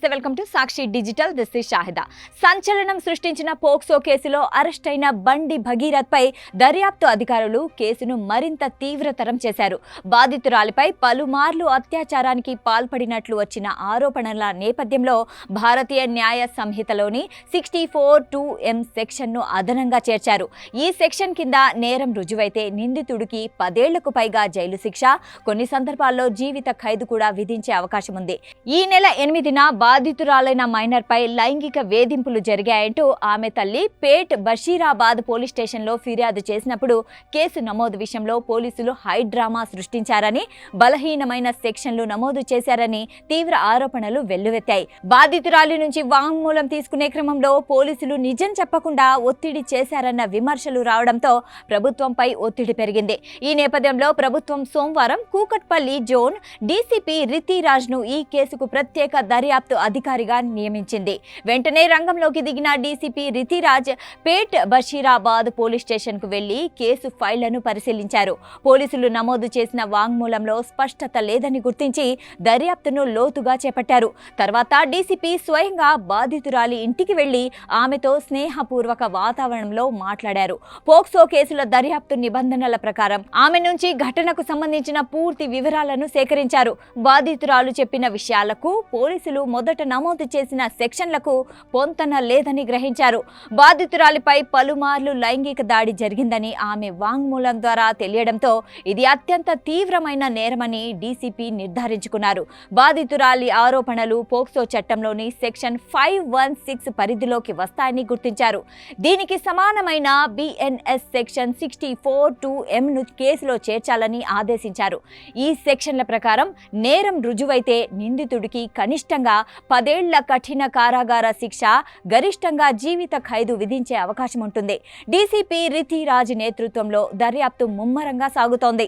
నమస్తే, welcome to Sakshi digital. This is Shahida. సంచలనం సృష్టించిన పోక్సో కేసులో అరెస్ట్ అయిన బండి భగీరథ్ పై దర్యాప్తు అధికారులు కేసును మరింత తీవ్రతరం చేశారు. బాధితురాలిపై పలుమార్లు అత్యాచారానికి పాల్పడినట్లు వచ్చిన ఆరోపణల నేపథ్యంలో భారతీయ న్యాయ సంహితలోని 64(2)M సెక్షన్ను అదనంగా చేర్చారు. ఈ సెక్షన్ కింద నేరం రుజువైతే నిందితుడికి 10 ఏళ్లకు పైగా జైలు శిక్ష, కొన్ని సందర్భాల్లో జీవిత ఖైదు కూడా విధించే అవకాశం ఉంది. ఈ నెల 8న బాధితురాలైన మైనర్ పై లైంగిక వేధింపులు జరిగాయంటూ ఆమె తల్లి పేట్ బషీరాబాద్ పోలీస్ స్టేషన్లో ఫిర్యాదు చేసినప్పుడు కేసు నమోదు విషయంలో పోలీసులు హై డ్రామా సృష్టించారని, బలహీనమైన సెక్షన్లు నమోదు చేశారని తీవ్ర ఆరోపణలు వెల్లువెత్తాయి. బాధితురాలి నుంచి వాంగ్మూలం తీసుకునే క్రమంలో పోలీసులు నిజం చెప్పకుండా ఒత్తిడి చేశారన్న విమర్శలు రావడంతో ప్రభుత్వంపై ఒత్తిడి పెరిగింది. ఈ నేపథ్యంలో ప్రభుత్వం సోమవారం కూకట్పల్లి జోన్ డీసీపీ రితిరాజ్ను ఈ కేసుకు ప్రత్యేక దర్యాప్తు అధికారిగా నియమించింది. వెంటనే రంగంలోకి దిగిన డీసీపీ రితిరాజ్ పేట్ బషీరాబాద్ పోలీస్ స్టేషన్కు వెళ్లి కేసు ఫైళ్లను పరిశీలించారు. పోలీసులు నమోదు చేసిన వాంగ్మూలంలో స్పష్టత లేదని గుర్తించి దర్యాప్తును లోతుగా చేపట్టారు. తర్వాత డీసీపీ స్వయంగా బాధితురాలి ఇంటికి వెళ్లి ఆమెతో స్నేహపూర్వక వాతావరణంలో మాట్లాడారు. పోక్సో కేసుల దర్యాప్తు నిబంధనల ప్రకారం ఆమె నుంచి ఘటనకు సంబంధించిన పూర్తి వివరాలను సేకరించారు. బాధితురాలు చెప్పిన విషయాలకు పోలీసులు మొదట నమోదు చేసిన సెక్షన్లకు పొంతన లేదని గ్రహించారు. బాధితురాలిపై పలుమార్లు లైంగిక దాడి జరిగిందని ఆమె వాంగ్మూలం ద్వారా తెలియడంతో ఇది అత్యంత తీవ్రమైన నేరమని డీసీపీ నిర్ధారించుకున్నారు. బాధితురాలి ఆరోపణలు పోక్సో చట్టంలోని సెక్షన్ 516 పరిధిలోకి వస్తాయని గుర్తించారు. దీనికి సమానమైన బిఎన్ఎస్ సెక్షన్ 64(2)M కేసులో చేర్చాలని ఆదేశించారు. ఈ సెక్షన్ల ప్రకారం నేరం రుజువైతే నిందితుడికి కనిష్టంగా 10 ఏళ్ల కఠిన కారాగార శిక్ష, గరిష్టంగా జీవిత ఖైదు విధించే అవకాశం ఉంటుంది. డీసీపీ రితిరాజ్ నేతృత్వంలో దర్యాప్తు ముమ్మరంగా సాగుతోంది.